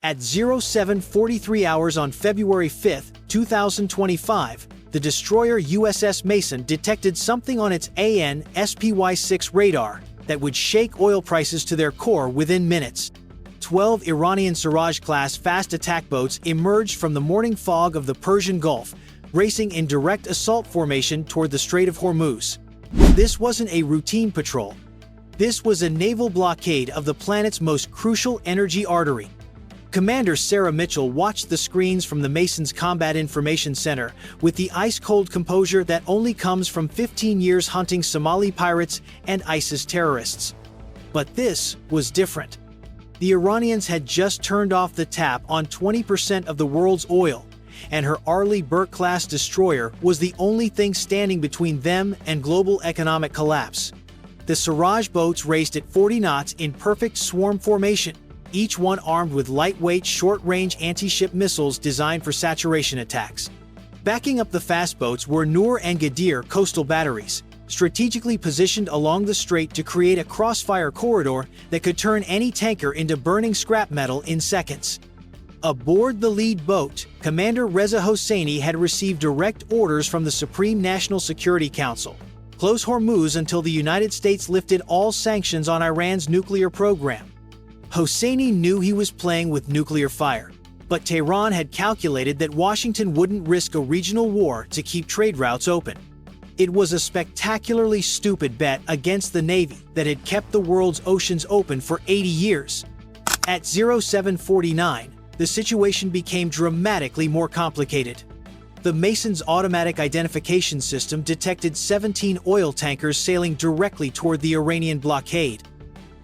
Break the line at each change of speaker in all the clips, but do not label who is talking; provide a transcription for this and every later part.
At 07:43 hours on February 5, 2025, the destroyer USS Mason detected something on its AN/SPY-6 radar that would shake oil prices to their core within minutes. 12 Iranian Siraj-class fast attack boats emerged from the morning fog of the Persian Gulf, racing in direct assault formation toward the Strait of Hormuz. This wasn't a routine patrol. This was a naval blockade of the planet's most crucial energy artery. Commander Sarah Mitchell watched the screens from the Mason's Combat Information Center with the ice-cold composure that only comes from 15 years hunting Somali pirates and ISIS terrorists. But this was different. The Iranians had just turned off the tap on 20% of the world's oil, and her Arleigh Burke-class destroyer was the only thing standing between them and global economic collapse. The Siraj boats raced at 40 knots in perfect swarm formation, each one armed with lightweight, short-range anti-ship missiles designed for saturation attacks. Backing up the fast boats were Noor and Gadir coastal batteries, strategically positioned along the strait to create a crossfire corridor that could turn any tanker into burning scrap metal in seconds. Aboard the lead boat, Commander Reza Hosseini had received direct orders from the Supreme National Security Council: close Hormuz until the United States lifted all sanctions on Iran's nuclear program. Hosseini knew he was playing with nuclear fire, but Tehran had calculated that Washington wouldn't risk a regional war to keep trade routes open. It was a spectacularly stupid bet against the Navy that had kept the world's oceans open for 80 years. At 07:49, the situation became dramatically more complicated. The Mason's automatic identification system detected 17 oil tankers sailing directly toward the Iranian blockade.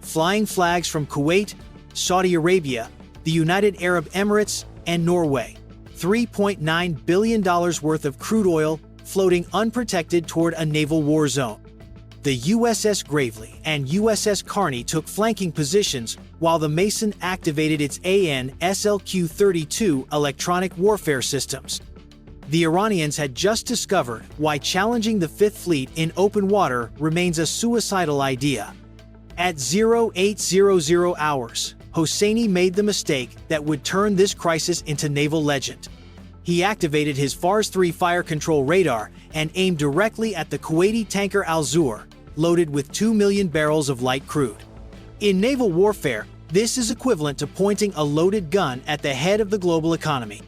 Flying flags from Kuwait, Saudi Arabia, the United Arab Emirates, and Norway. $3.9 billion worth of crude oil floating unprotected toward a naval war zone. The USS Gravely and USS Carney took flanking positions while the Mason activated its AN/SLQ-32 electronic warfare systems. The Iranians had just discovered why challenging the Fifth Fleet in open water remains a suicidal idea. At 0800 hours, Hosseini made the mistake that would turn this crisis into naval legend. He activated his Fars 3 fire control radar and aimed directly at the Kuwaiti tanker Al-Zur, loaded with 2 million barrels of light crude. In naval warfare, this is equivalent to pointing a loaded gun at the head of the global economy.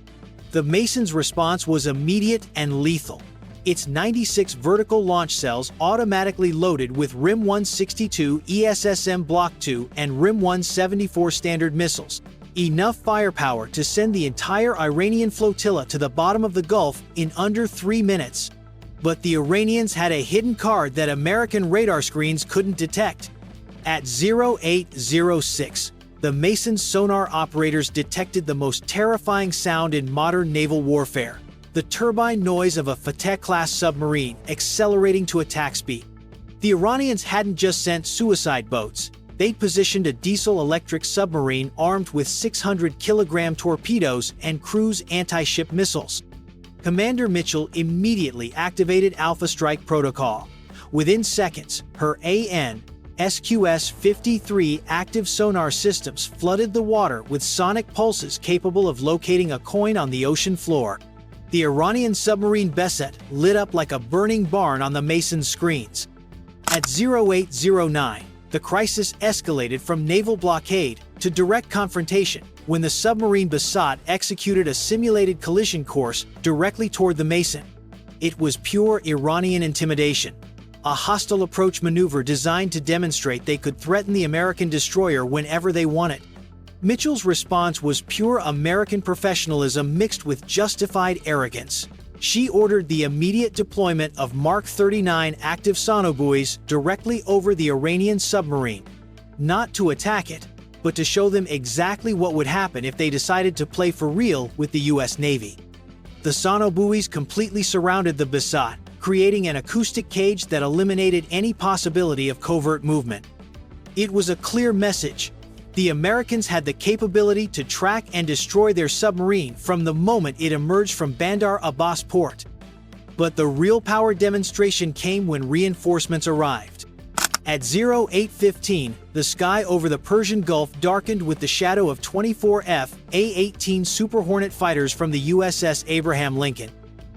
The Mason's response was immediate and lethal. Its 96 vertical launch cells automatically loaded with RIM-162 ESSM Block II and RIM-174 Standard missiles, enough firepower to send the entire Iranian flotilla to the bottom of the Gulf in under 3 minutes. But the Iranians had a hidden card that American radar screens couldn't detect. At 0806, the Mason's sonar operators detected the most terrifying sound in modern naval warfare: the turbine noise of a Fateh-class submarine accelerating to attack speed. The Iranians hadn't just sent suicide boats. They'd positioned a diesel-electric submarine armed with 600-kilogram torpedoes and cruise anti-ship missiles. Commander Mitchell immediately activated Alpha Strike Protocol. Within seconds, her AN/SQS-53 active sonar systems flooded the water with sonic pulses capable of locating a coin on the ocean floor. The Iranian submarine Beset lit up like a burning barn on the Mason's screens. At 0809, the crisis escalated from naval blockade to direct confrontation when the submarine Beset executed a simulated collision course directly toward the Mason. It was pure Iranian intimidation, a hostile approach maneuver designed to demonstrate they could threaten the American destroyer whenever they wanted. Mitchell's response was pure American professionalism mixed with justified arrogance. She ordered the immediate deployment of Mark 39 active sonobuoys directly over the Iranian submarine, not to attack it, but to show them exactly what would happen if they decided to play for real with the US Navy. The sonobuoys completely surrounded the Beset, creating an acoustic cage that eliminated any possibility of covert movement. It was a clear message. The Americans had the capability to track and destroy their submarine from the moment it emerged from Bandar Abbas port. But the real power demonstration came when reinforcements arrived. At 08:15, the sky over the Persian Gulf darkened with the shadow of 24 F/A-18 Super Hornet fighters from the USS Abraham Lincoln.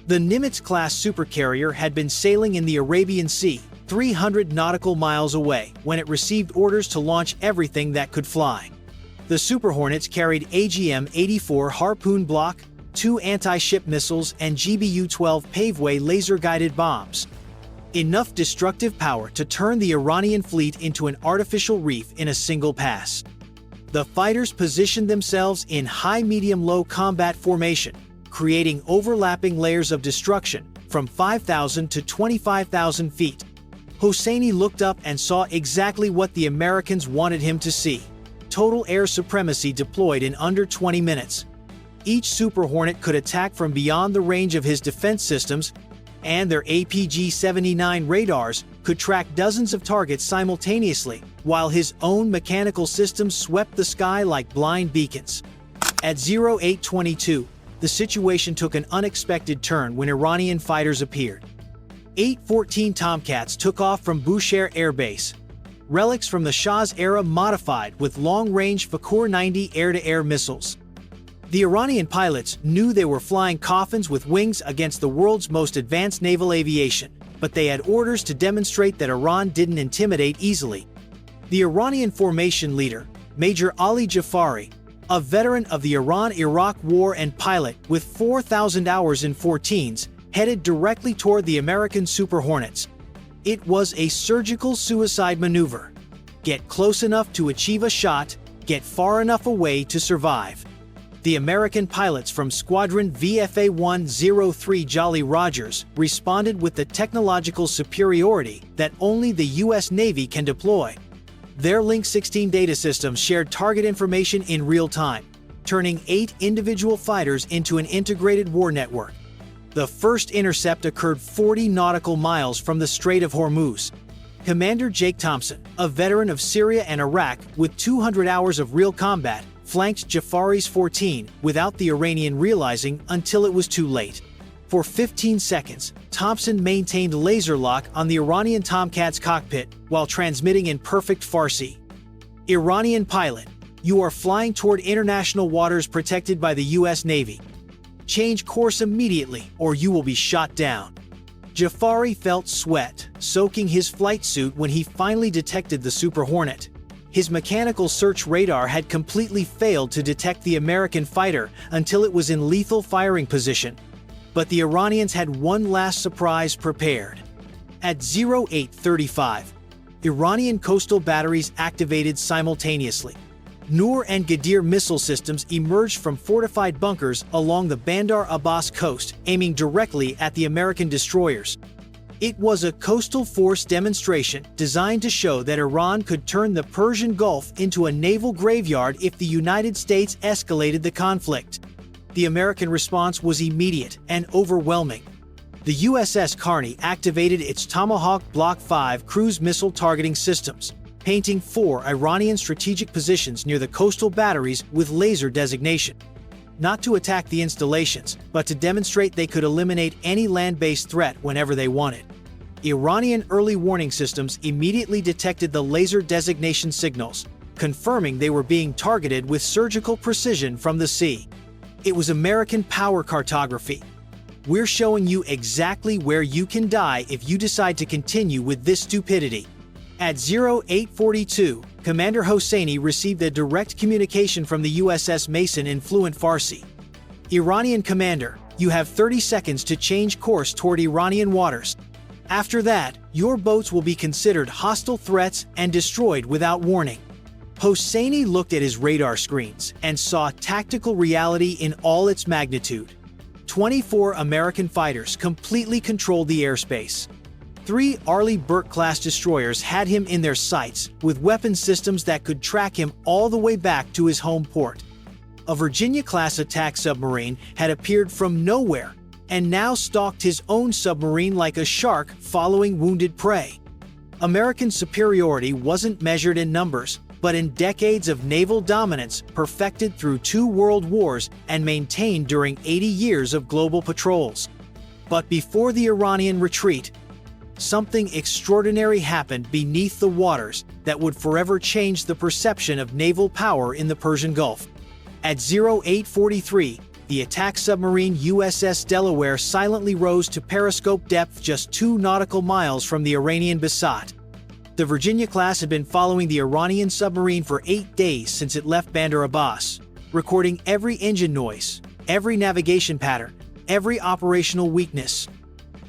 The Nimitz-class supercarrier had been sailing in the Arabian Sea, 300 nautical miles away, when it received orders to launch everything that could fly. The Super Hornets carried AGM-84 Harpoon block, 2 anti-ship missiles, and GBU-12 paveway laser-guided bombs. Enough destructive power to turn the Iranian fleet into an artificial reef in a single pass. The fighters positioned themselves in high-medium-low combat formation, creating overlapping layers of destruction from 5,000 to 25,000 feet. Hosseini looked up and saw exactly what the Americans wanted him to see: total air supremacy deployed in under 20 minutes. Each Super Hornet could attack from beyond the range of his defense systems, and their APG-79 radars could track dozens of targets simultaneously, while his own mechanical systems swept the sky like blind beacons. At 08:22, the situation took an unexpected turn when Iranian fighters appeared. 8-14 Tomcats took off from Bushehr Air Base, relics from the Shah's era modified with long-range Fakhor-90 air-to-air missiles. The Iranian pilots knew they were flying coffins with wings against the world's most advanced naval aviation, but they had orders to demonstrate that Iran didn't intimidate easily. The Iranian formation leader, Major Ali Jafari, a veteran of the Iran-Iraq War and pilot with 4,000 hours in 14s, headed directly toward the American Super Hornets. It was a surgical suicide maneuver. Get close enough to achieve a shot, get far enough away to survive. The American pilots from Squadron VFA-103 Jolly Rogers responded with the technological superiority that only the U.S. Navy can deploy. Their Link 16 data systems shared target information in real time, turning 8 individual fighters into an integrated war network. The first intercept occurred 40 nautical miles from the Strait of Hormuz. Commander Jake Thompson, a veteran of Syria and Iraq with 200 hours of real combat, flanked Jafari's 14 without the Iranian realizing until it was too late. For 15 seconds, Thompson maintained laser lock on the Iranian Tomcat's cockpit while transmitting in perfect Farsi. Iranian pilot, you are flying toward international waters protected by the U.S. Navy. Change course immediately or you will be shot down. Jafari felt sweat soaking his flight suit when he finally detected the Super Hornet. His mechanical search radar had completely failed to detect the American fighter until it was in lethal firing position. But the Iranians had one last surprise prepared. At 08:35, Iranian coastal batteries activated simultaneously. Noor and Ghadir missile systems emerged from fortified bunkers along the Bandar Abbas coast, aiming directly at the American destroyers. It was a coastal force demonstration designed to show that Iran could turn the Persian Gulf into a naval graveyard if the United States escalated the conflict. The American response was immediate and overwhelming. The USS Carney activated its Tomahawk Block 5 cruise missile targeting systems, painting 4 Iranian strategic positions near the coastal batteries with laser designation. Not to attack the installations, but to demonstrate they could eliminate any land-based threat whenever they wanted. Iranian early warning systems immediately detected the laser designation signals, confirming they were being targeted with surgical precision from the sea. It was American power cartography. We're showing you exactly where you can die if you decide to continue with this stupidity. At 08:42, Commander Hosseini received a direct communication from the USS Mason in fluent Farsi. Iranian commander, you have 30 seconds to change course toward Iranian waters. After that, your boats will be considered hostile threats and destroyed without warning. Hosseini looked at his radar screens and saw tactical reality in all its magnitude. 24 American fighters completely controlled the airspace. 3 Arleigh Burke-class destroyers had him in their sights, with weapon systems that could track him all the way back to his home port. A Virginia-class attack submarine had appeared from nowhere and now stalked his own submarine like a shark following wounded prey. American superiority wasn't measured in numbers, but in decades of naval dominance perfected through 2 world wars and maintained during 80 years of global patrols. But before the Iranian retreat, something extraordinary happened beneath the waters that would forever change the perception of naval power in the Persian Gulf. At 0843, the attack submarine USS Delaware silently rose to periscope depth just 2 nautical miles from the Iranian Basat. The Virginia-class had been following the Iranian submarine for 8 days since it left Bandar Abbas, recording every engine noise, every navigation pattern, every operational weakness.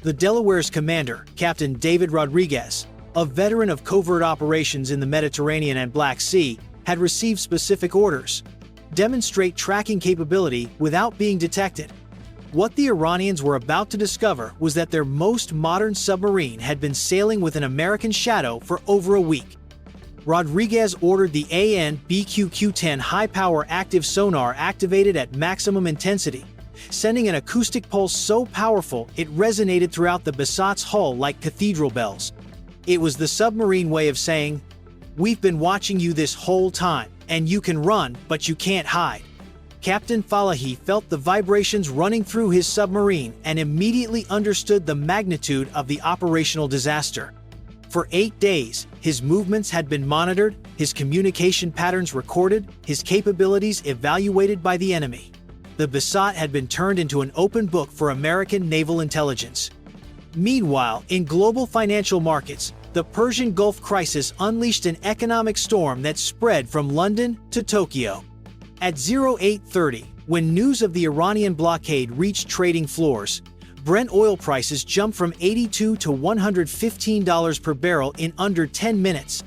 The Delaware's commander, Captain David Rodriguez, a veteran of covert operations in the Mediterranean and Black Sea, had received specific orders: demonstrate tracking capability without being detected. What the Iranians were about to discover was that their most modern submarine had been sailing with an American shadow for over a week. Rodriguez ordered the AN/BQQ-10 high-power active sonar activated at maximum intensity, sending an acoustic pulse so powerful it resonated throughout the Basat's hull like cathedral bells. It was the submarine way of saying, "We've been watching you this whole time, and you can run, but you can't hide." Captain Falahi felt the vibrations running through his submarine and immediately understood the magnitude of the operational disaster. For 8 days, his movements had been monitored, his communication patterns recorded, his capabilities evaluated by the enemy. The Basat had been turned into an open book for American naval intelligence. Meanwhile, in global financial markets, the Persian Gulf crisis unleashed an economic storm that spread from London to Tokyo. At 0830, when news of the Iranian blockade reached trading floors, Brent oil prices jumped from $82 to $115 per barrel in under 10 minutes.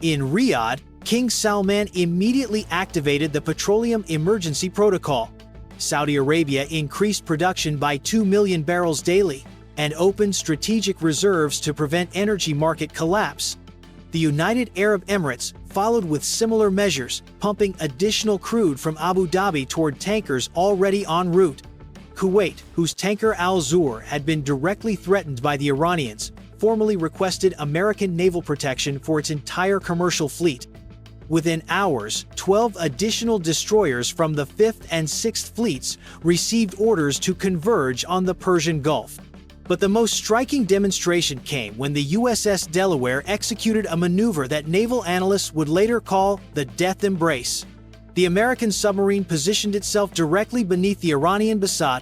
In Riyadh, King Salman immediately activated the Petroleum Emergency Protocol. Saudi Arabia increased production by 2 million barrels daily and opened strategic reserves to prevent energy market collapse. The United Arab Emirates followed with similar measures, pumping additional crude from Abu Dhabi toward tankers already en route. Kuwait, whose tanker Al-Zur had been directly threatened by the Iranians, formally requested American naval protection for its entire commercial fleet. Within hours, 12 additional destroyers from the 5th and 6th Fleets received orders to converge on the Persian Gulf. But the most striking demonstration came when the USS Delaware executed a maneuver that naval analysts would later call the Death Embrace. The American submarine positioned itself directly beneath the Iranian Basat,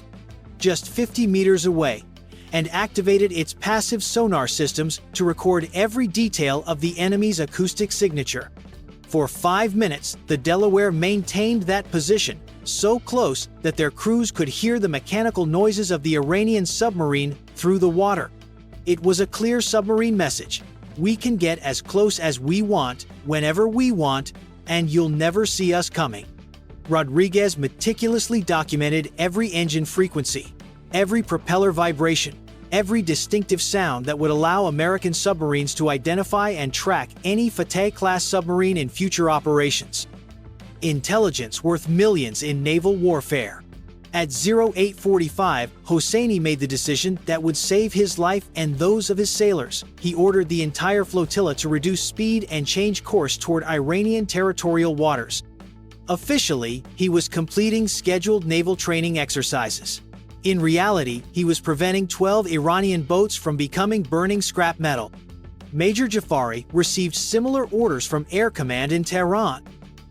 just 50 meters away, and activated its passive sonar systems to record every detail of the enemy's acoustic signature. For 5 minutes, the Delaware maintained that position, so close that their crews could hear the mechanical noises of the Iranian submarine through the water. It was a clear submarine message: we can get as close as we want, whenever we want, and you'll never see us coming. Rodriguez meticulously documented every engine frequency, every propeller vibration, every distinctive sound that would allow American submarines to identify and track any Fateh-class submarine in future operations. Intelligence worth millions in naval warfare. At 0845, Hosseini made the decision that would save his life and those of his sailors. He ordered the entire flotilla to reduce speed and change course toward Iranian territorial waters. Officially, he was completing scheduled naval training exercises. In reality, he was preventing 12 Iranian boats from becoming burning scrap metal. Major Jafari received similar orders from Air Command in Tehran.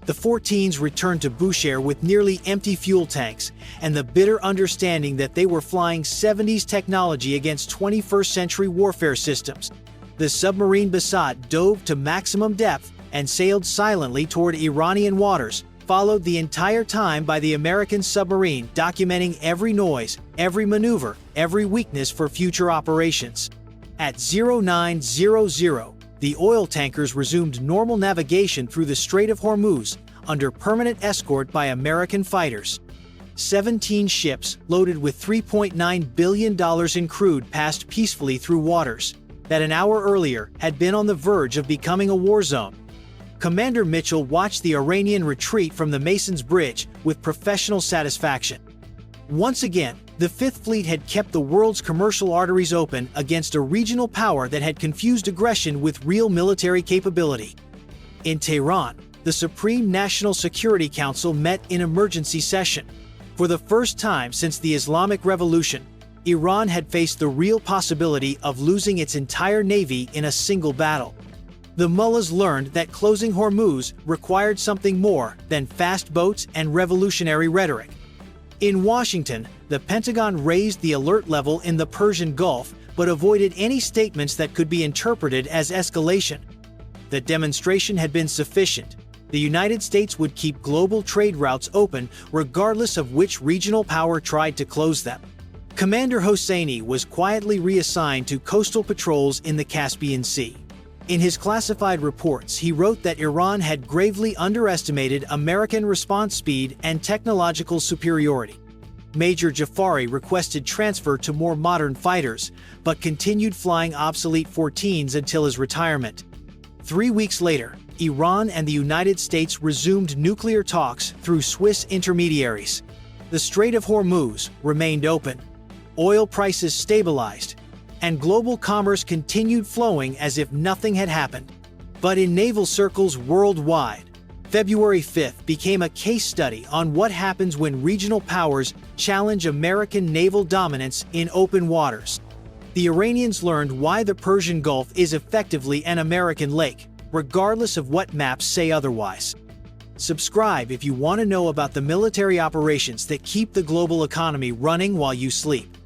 The 14s returned to Bushehr with nearly empty fuel tanks and the bitter understanding that they were flying 70s technology against 21st century warfare systems. The submarine Basat dove to maximum depth and sailed silently toward Iranian waters, followed the entire time by the American submarine, documenting every noise, every maneuver, every weakness for future operations. At 0900, the oil tankers resumed normal navigation through the Strait of Hormuz under permanent escort by American fighters. 17 ships loaded with $3.9 billion in crude passed peacefully through waters that an hour earlier had been on the verge of becoming a war zone. Commander Mitchell watched the Iranian retreat from the Mason's Bridge with professional satisfaction. Once again, the Fifth Fleet had kept the world's commercial arteries open against a regional power that had confused aggression with real military capability. In Tehran, the Supreme National Security Council met in emergency session. For the first time since the Islamic Revolution, Iran had faced the real possibility of losing its entire navy in a single battle. The mullahs learned that closing Hormuz required something more than fast boats and revolutionary rhetoric. In Washington, the Pentagon raised the alert level in the Persian Gulf but avoided any statements that could be interpreted as escalation. The demonstration had been sufficient. The United States would keep global trade routes open regardless of which regional power tried to close them. Commander Hosseini was quietly reassigned to coastal patrols in the Caspian Sea. In his classified reports, he wrote that Iran had gravely underestimated American response speed and technological superiority. Major Jafari requested transfer to more modern fighters, but continued flying obsolete 14s until his retirement. 3 weeks later, Iran and the United States resumed nuclear talks through Swiss intermediaries. The Strait of Hormuz remained open. Oil prices stabilized, and global commerce continued flowing as if nothing had happened. But in naval circles worldwide, February 5th became a case study on what happens when regional powers challenge American naval dominance in open waters. The Iranians learned why the Persian Gulf is effectively an American lake, regardless of what maps say otherwise. Subscribe if you want to know about the military operations that keep the global economy running while you sleep.